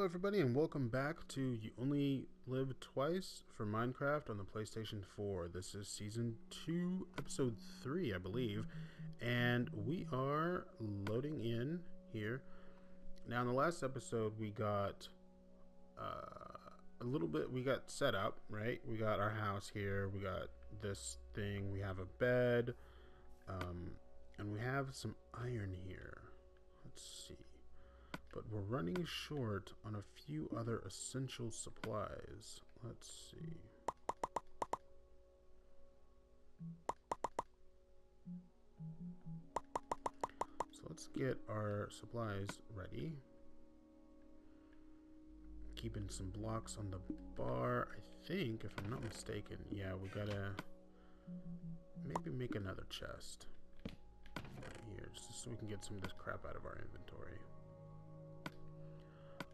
Hello everybody and welcome back to You Only Live Twice for Minecraft on the PlayStation 4. This is Season 2, Episode 3, I believe, and we are loading in here. Now in the last episode we got we got set up, right? We got our house here, we got this thing, we have a bed, and we have some iron here. Let's see. But we're running short on a few other essential supplies. Let's see. So let's get our supplies ready. Keeping some blocks on the bar. I think, if I'm not mistaken, yeah, we gotta maybe make another chest right here, just so we can get some of this crap out of our inventory.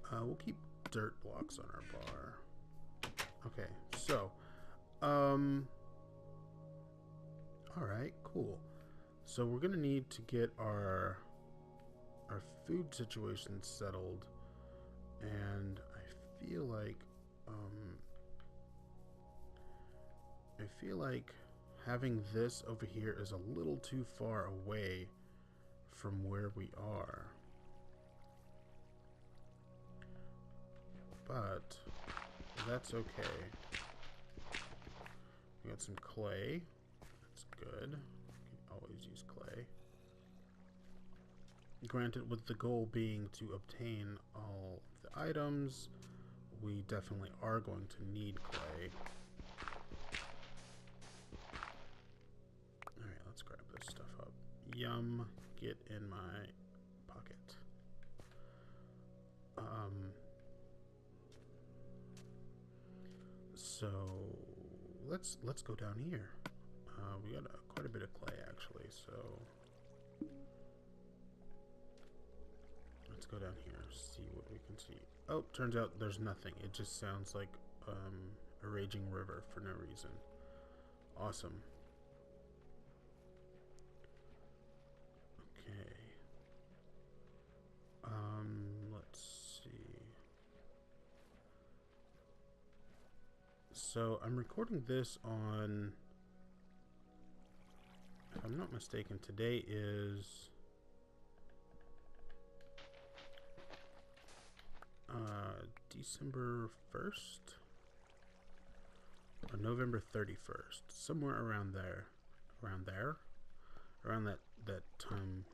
We'll keep dirt blocks on our bar. Okay, so, alright, cool. So we're gonna need to get our food situation settled, and I feel like having this over here is a little too far away from where we are. But that's okay. We got some clay. That's good. You can always use clay. Granted, with the goal being to obtain all the items, we definitely are going to need clay. Alright, let's grab this stuff up. Yum. Get in my pocket. So let's go down here. We got quite a bit of clay actually, so let's go down here, see what we can see. Oh, turns out there's nothing. It just sounds like a raging river for no reason. Awesome. Okay. Let's see. So I'm recording this on, if I'm not mistaken, today is December 1st or November 31st, somewhere around that time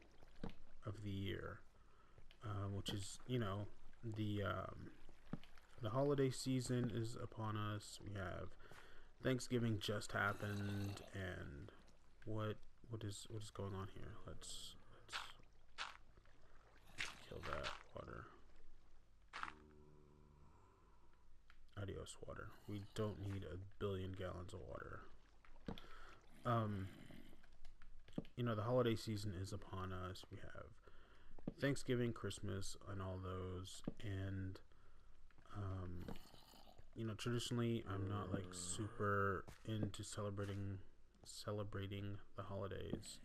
of the year, which is, you know, the holiday season is upon us. We have Thanksgiving just happened, and what is going on here? Let's kill that water. Adios, water. We don't need a billion gallons of water. You know, the holiday season is upon us. We have Thanksgiving, Christmas, and all those, and you know, traditionally I'm not like super into celebrating the holidays,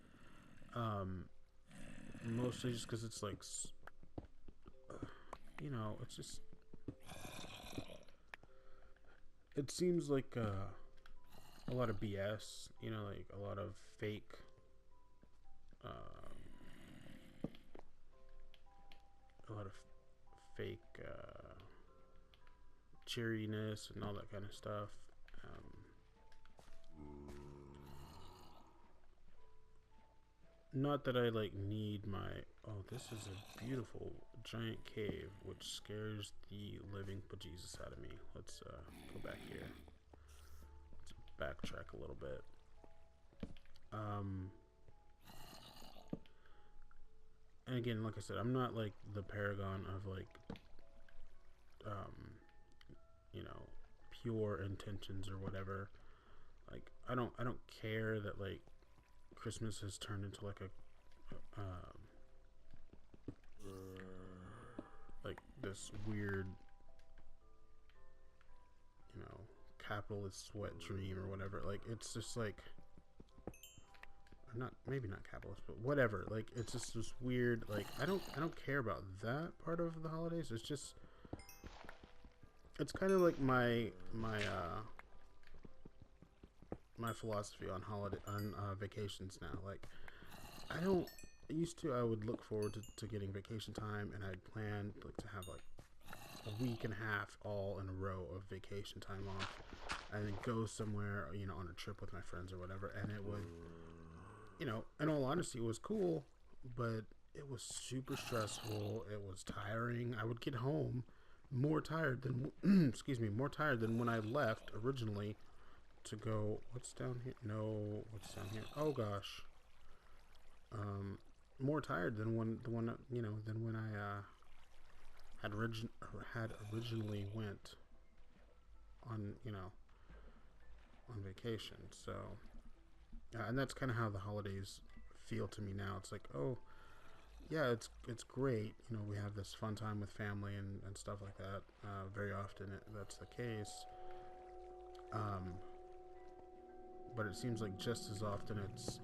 mostly just because it's like, you know, it's just, it seems like a lot of BS, you know, like a lot of fake cheeriness and all that kind of stuff. Not that I like need my, oh, this is a beautiful giant cave which scares the living bejesus out of me. Let's go back here. Let's backtrack a little bit. And again, like I said, I'm not like the paragon of like you know, pure intentions or whatever. Like I don't care that like Christmas has turned into like a like this weird, you know, capitalist wet dream or whatever. Like it's just like, or not, maybe not capitalist, but whatever. Like it's just this weird, like I don't care about that part of the holidays. It's just it's kind of like my my philosophy on vacations now. Like, I don't used to I would look forward to getting vacation time, and I'd plan like to have like a week and a half all in a row of vacation time off, and then go somewhere, you know, on a trip with my friends or whatever. And it would, you know, in all honesty, it was cool, but it was super stressful. It was tiring. I would get home more tired than excuse me, more tired than when I left originally to go. What's down here? No, what's down here? Oh gosh. More tired than when you know than when I had originally went on, you know, on vacation. So and that's kind of how the holidays feel to me now. It's like, oh yeah, it's great. You know, we have this fun time with family and stuff like that. Very often that's the case. Um, but it seems like just as often it's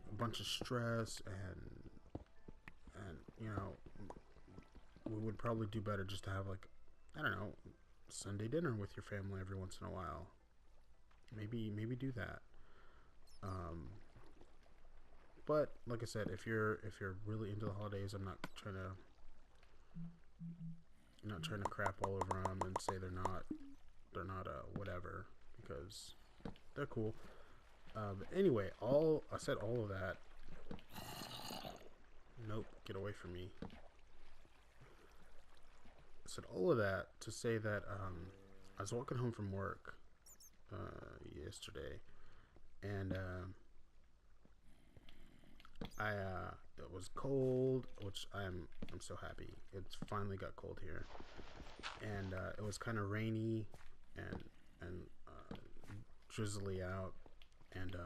a bunch of stress and you know, we would probably do better just to have like, I don't know, Sunday dinner with your family every once in a while. Maybe do that. Um, but like I said, if you're really into the holidays, I'm not trying to crap all over them and say they're not whatever, because they're cool. Anyway, I said all of that. Nope, get away from me. I said all of that to say that I was walking home from work yesterday, and it was cold, which I'm so happy. It's finally got cold here, and it was kind of rainy and drizzly out, and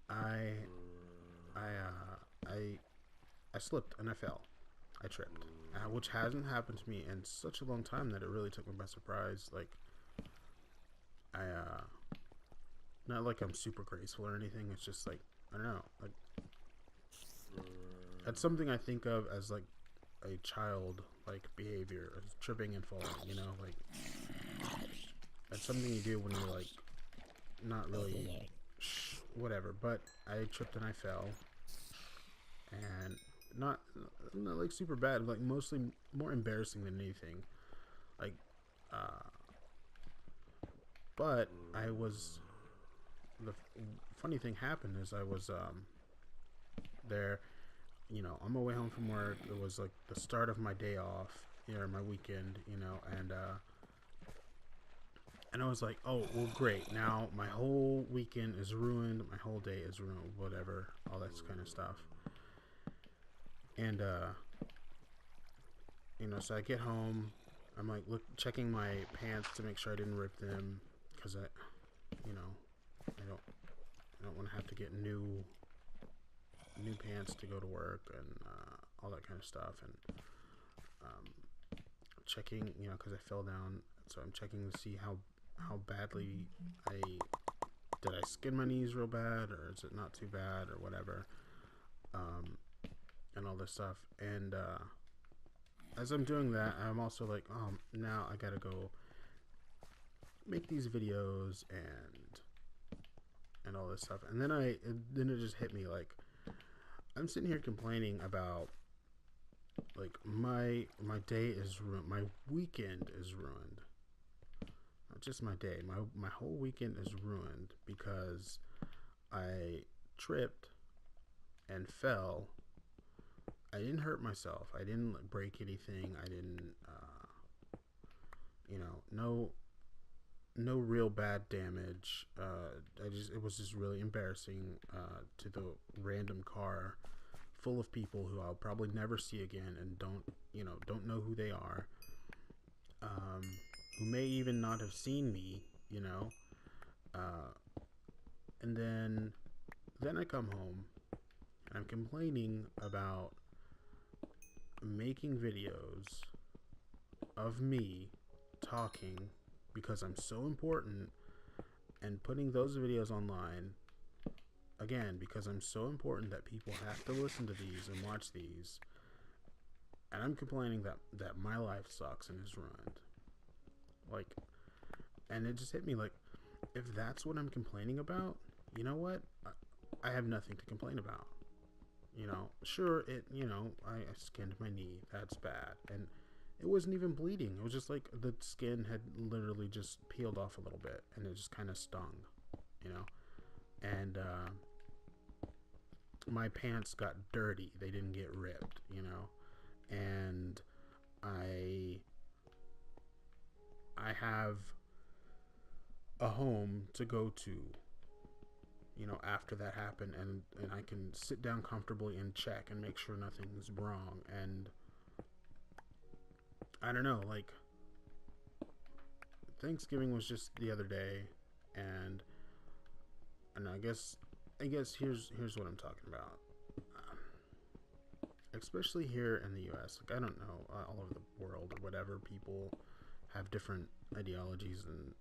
I I I slipped and I fell. I tripped, which hasn't happened to me in such a long time that it really took me by surprise. Like, I not like I'm super graceful or anything. It's just like, I don't know, like that's something I think of as like a child like behavior, as tripping and falling. You know, like that's something you do when you're like not really whatever. But I tripped and I fell, and not like super bad, like mostly more embarrassing than anything. Like, but I was the funny thing happened is I was there, you know, on my way home from work. It was like the start of my day off, you know, my weekend, you know, and I was like, oh well, great. Now my whole weekend is ruined. My whole day is ruined. Whatever, all that kind of stuff. And you know, so I get home. I'm like checking my pants to make sure I didn't rip them, because you know, I don't want to have to get new pants to go to work and all that kind of stuff. And checking, you know, because I fell down, so I'm checking to see how badly did I skin my knees real bad, or is it not too bad, or whatever, and all this stuff. And as I'm doing that, I'm also like, oh, now I gotta go make these videos and all this stuff. And then it just hit me, like, I'm sitting here complaining about, like, my day is ruined, my weekend is ruined. Not just my day, my whole weekend is ruined because I tripped and fell. I didn't hurt myself. I didn't like, break anything. I didn't, you know, no real bad damage. It was just really embarrassing to the random car full of people who I'll probably never see again and don't know who they are, who may even not have seen me, you know. And then I come home and I'm complaining about making videos of me talking because I'm so important, and putting those videos online again because I'm so important that people have to listen to these and watch these. And I'm complaining that my life sucks and is ruined Like, and it just hit me like, if that's what I'm complaining about, you know what? I have nothing to complain about. You know, sure, I skinned my knee. That's bad. And it wasn't even bleeding. It was just like the skin had literally just peeled off a little bit and it just kind of stung, you know? And my pants got dirty. They didn't get ripped, you know? And I have a home to go to, you know, after that happened, and I can sit down comfortably and check and make sure nothing's wrong. And I don't know, like, Thanksgiving was just the other day, and I guess here's what I'm talking about. Especially here in the U.S., like, I don't know, all over the world or whatever, people have different ideologies and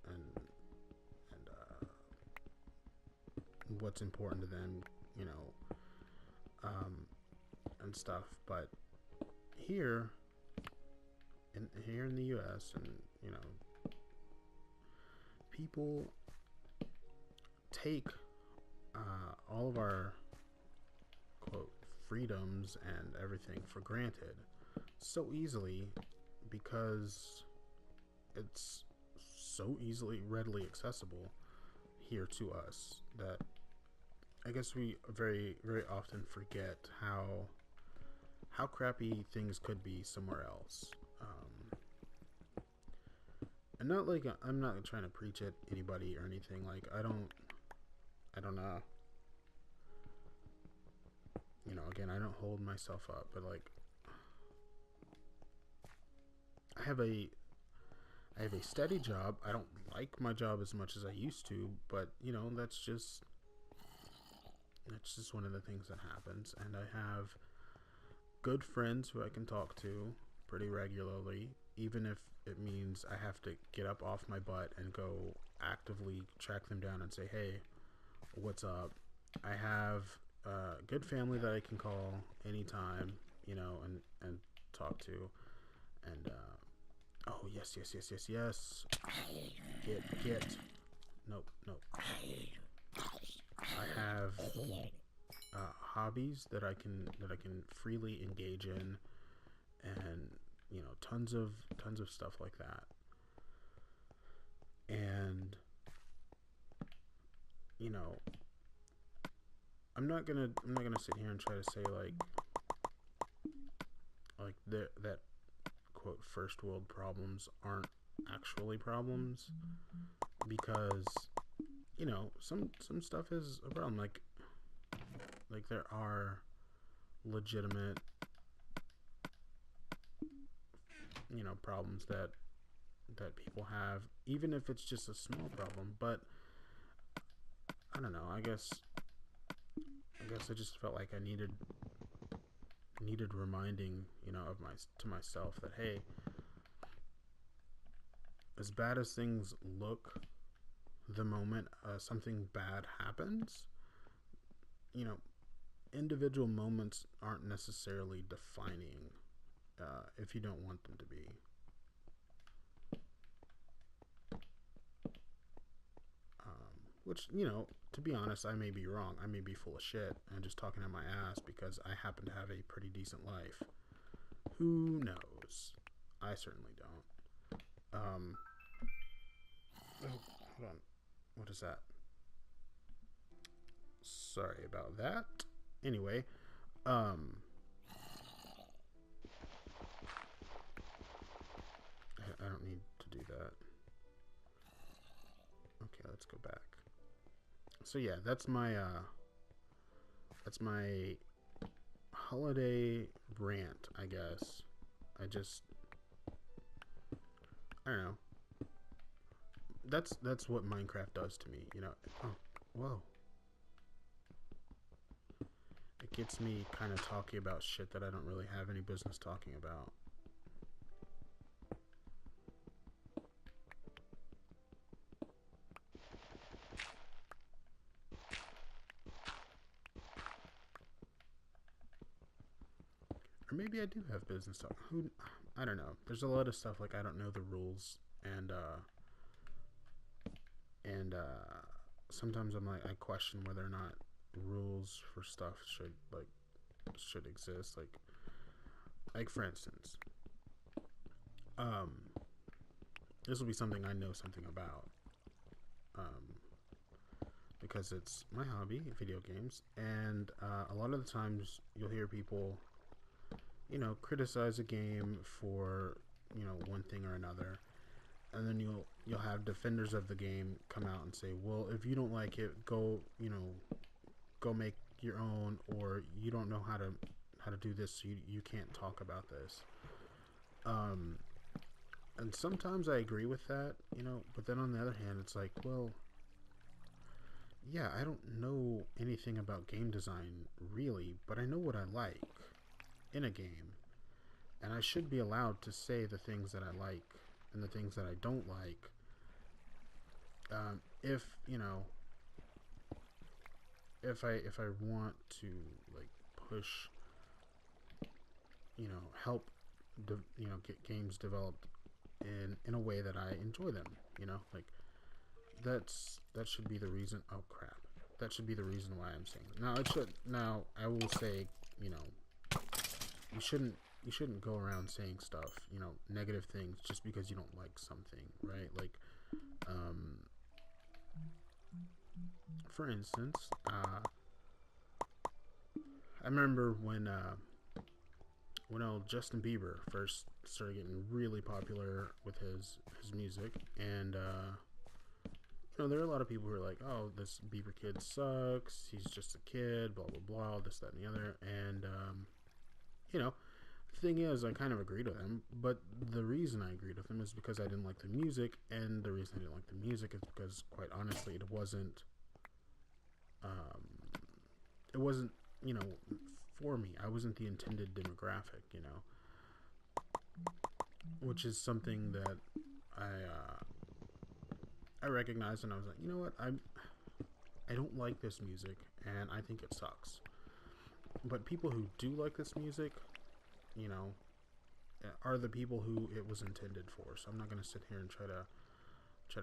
what's important to them, you know, and stuff. But here in the U.S., and you know, people take all of our quote freedoms and everything for granted so easily, because it's so easily readily accessible here to us, that I guess we very very often forget how crappy things could be somewhere else. And not like, I'm not trying to preach at anybody or anything. Like, I don't know. You know, again, I don't hold myself up, but like, I have a steady job. I don't like my job as much as I used to, but you know, that's just one of the things that happens. And I have good friends who I can talk to pretty regularly, even if it means I have to get up off my butt and go actively track them down and say, hey, what's up? I have a good family that I can call anytime, you know, and talk to. And oh yes. Get. Nope. I have hobbies that I can freely engage in, and you know, tons of stuff like that. And you know, I'm not gonna sit here and try to say like that quote first world problems aren't actually problems, because you know, some stuff is a problem. Like there are legitimate, you know, problems that people have, even if it's just a small problem. But I don't know, I guess I just felt like I needed reminding, you know, to myself that, hey, as bad as things look the moment something bad happens, you know, individual moments aren't necessarily defining if you don't want them to be. Which, you know, to be honest, I may be wrong. I may be full of shit and just talking out my ass because I happen to have a pretty decent life. Who knows? I certainly don't. Oh, hold on. What is that? Sorry about that. Anyway, I don't need to do that. Okay, let's go back. So yeah, that's my holiday rant, I guess. I don't know. That's what Minecraft does to me, you know. Oh, whoa. It gets me kind of talking about shit that I don't really have any business talking about. Or maybe I do have business talk. I don't know. There's a lot of stuff like I don't know the rules, and sometimes I'm like, I question whether or not rules for stuff should exist. Like for instance, this will be something I know something about, because it's my hobby, video games, and a lot of the times you'll hear people, criticize a game for, one thing or another, and then you'll have defenders of the game come out and say, well, if you don't like it, go make your own, or you don't know how to do this, so you can't talk about this. And sometimes I agree with that, but then on the other hand, it's like, well, yeah, I don't know anything about game design really, but I know what I like in a game, and I should be allowed to say the things that I like and the things that I don't like. If I want to like push, help get games developed in a way that I enjoy them, like that should be the reason. Oh crap, that should be the reason why I'm saying it. Now I will say, you shouldn't go around saying stuff, negative things just because you don't like something, right? Like for instance, I remember when Justin Bieber first started getting really popular with his music, and there are a lot of people who are like, oh, this Bieber kid sucks, he's just a kid, blah blah blah, this, that, and the other. And the thing is, I kind of agreed with him, but the reason I agreed with him is because I didn't like the music, and the reason I didn't like the music is because, quite honestly, it wasn't for me. I wasn't the intended demographic, which is something that I recognized, and I was like, you know what, I don't like this music, and I think it sucks. But people who do like this music, are the people who it was intended for. So I'm not going to sit here and try to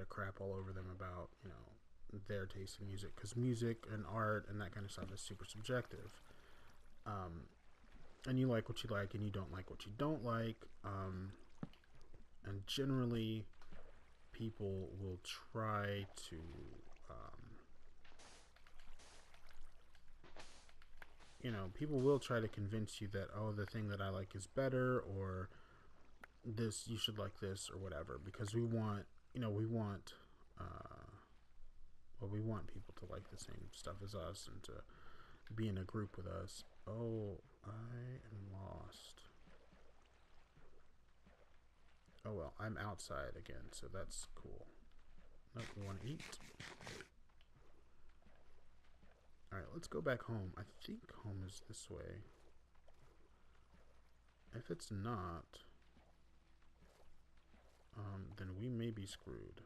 crap all over them about, their taste in music, because music and art and that kind of stuff is super subjective. And you like what you like, and you don't like what you don't like. And generally, people will try to people will try to convince you that, oh, the thing that I like is better, or this, you should like this, or whatever, because we want we want people to like the same stuff as us and to be in a group with us. Oh, I am lost. Oh well, I'm outside again, so that's cool. Nope, we want to eat. Alright, let's go back home. I think home is this way. If it's not, then we may be screwed.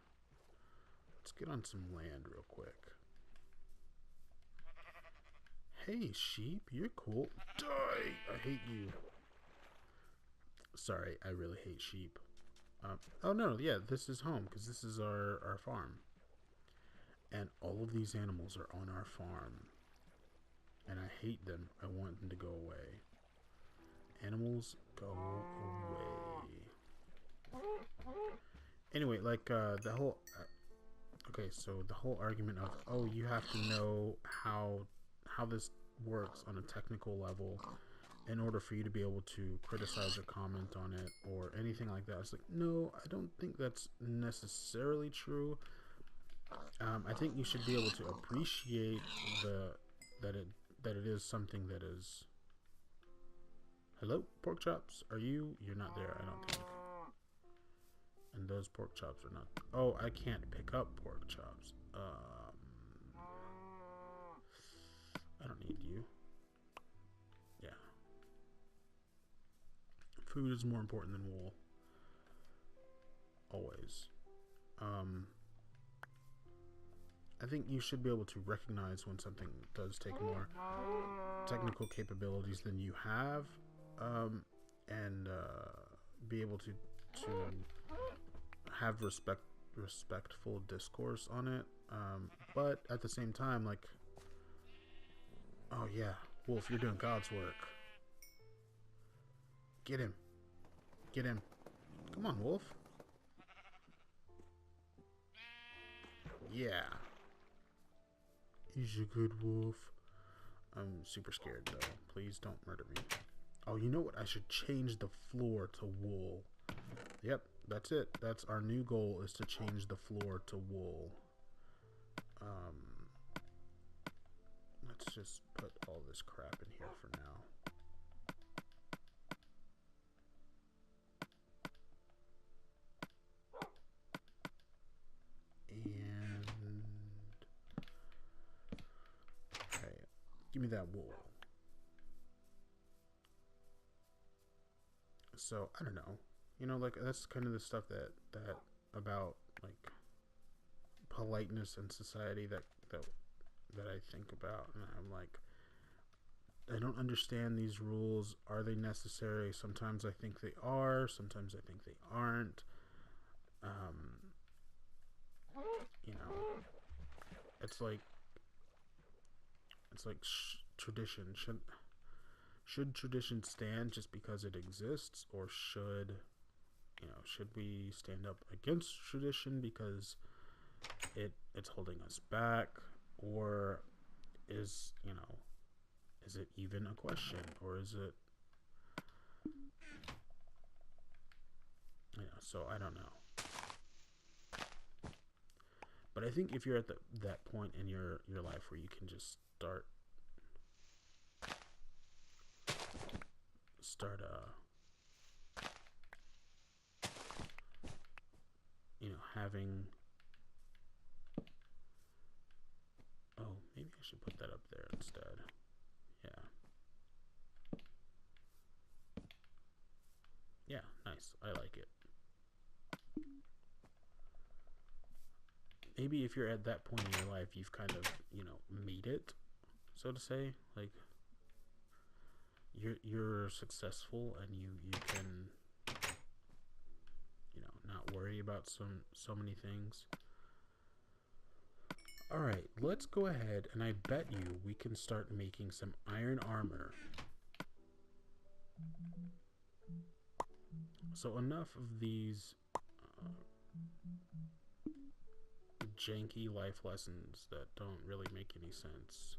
Let's get on some land real quick. Hey, sheep, you're cool. Die! I hate you. Sorry, I really hate sheep. Oh no, yeah, this is home, because this is our farm. And all of these animals are on our farm. And I hate them. I want them to go away. Animals, go away. Anyway, like, the whole... okay, so the whole argument of, oh, you have to know how this works on a technical level in order for you to be able to criticize or comment on it or anything like that. It's like, no, I don't think that's necessarily true. I think you should be able to appreciate that it is something that is... Hello, pork chops? You're not there, I don't think. And those pork chops are not... Oh, I can't pick up pork chops. I don't need you. Yeah. Food is more important than wool. Always. I think you should be able to recognize when something does take more technical capabilities than you have, and be able to have respectful discourse on it. But at the same time, like, oh yeah, Wolf, you're doing God's work. Get him. Get him. Come on, Wolf. Yeah. He's a good wolf. I'm super scared, though. Please don't murder me. Oh, you know what? I should change the floor to wool. Yep, that's it. That's our new goal, is to change the floor to wool. Let's just put all this crap in here for now. And okay, give me that wool. So I don't know, you know, like that's kind of the stuff that about like politeness in society that I think about, and I'm like, I don't understand these rules. Are they necessary? Sometimes I think they are. Sometimes I think they aren't. You know, it's like tradition. Should tradition stand just because it exists, or should we stand up against tradition because it's holding us back, or is it even a question, or is it, so I don't know. But I think if you're at that point in your life where you can just start having, oh, maybe I should put that up there instead. Yeah, nice. I like it. Maybe if you're at that point in your life, you've kind of, made it, so to say. Like, you're successful, and you can, not worry about so many things. All right, let's go ahead, and I bet you we can start making some iron armor. So enough of these janky life lessons that don't really make any sense.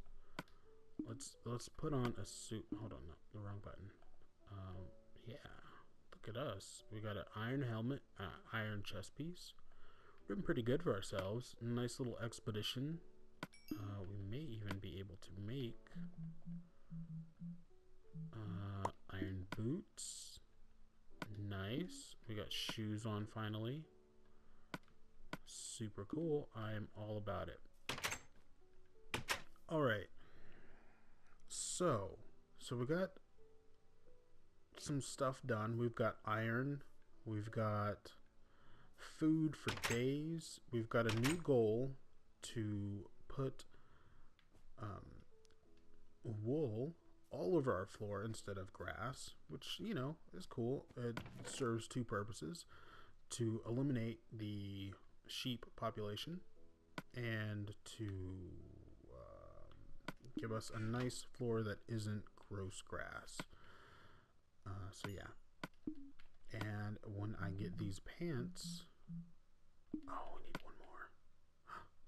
Let's put on a suit. Hold on, no, the wrong button. Yeah, look at us. We got an iron helmet, iron chest piece. We're doing pretty good for ourselves. Nice little expedition. We may even be able to make iron boots. Nice. We got shoes on finally. Super cool. I'm all about it. All right. So we got some stuff done. We've got iron. We've got food for days. We've got a new goal to put wool all over our floor instead of grass, which, is cool. It serves two purposes: to eliminate the sheep population and to give us a nice floor that isn't gross grass. So yeah. And when I get these pants, oh, we need one more.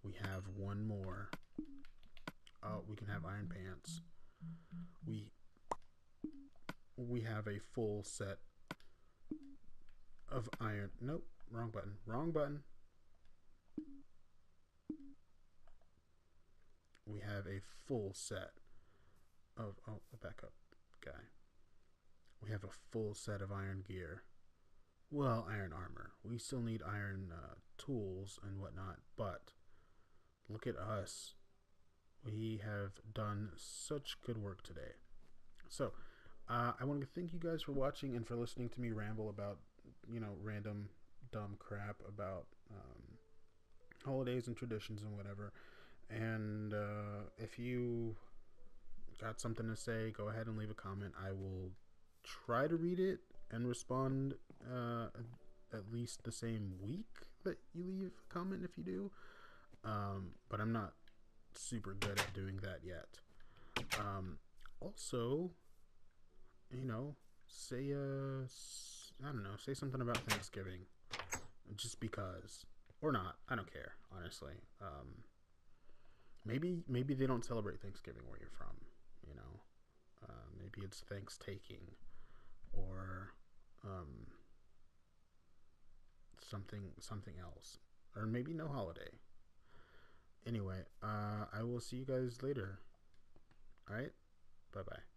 We have one more. Oh, we can have iron pants. We have a full set of iron. Nope, wrong button. Wrong button. We have a full set of, oh, back up, guy. We have a full set of iron gear. Well, iron armor. We still need iron tools and whatnot, but look at us. We have done such good work today. So, I want to thank you guys for watching and for listening to me ramble about, random dumb crap about holidays and traditions and whatever. And if you got something to say, go ahead and leave a comment. I will try to read it and respond at at least the same week that you leave a comment if you do. But I'm not super good at doing that yet. Also, you know, say I don't know, say something about Thanksgiving, just because, or not. I don't care, honestly. Maybe they don't celebrate Thanksgiving where you're from. You know, maybe it's Thanks-taking, or something else, or maybe no holiday. Anyway, I will see you guys later. All right, bye bye.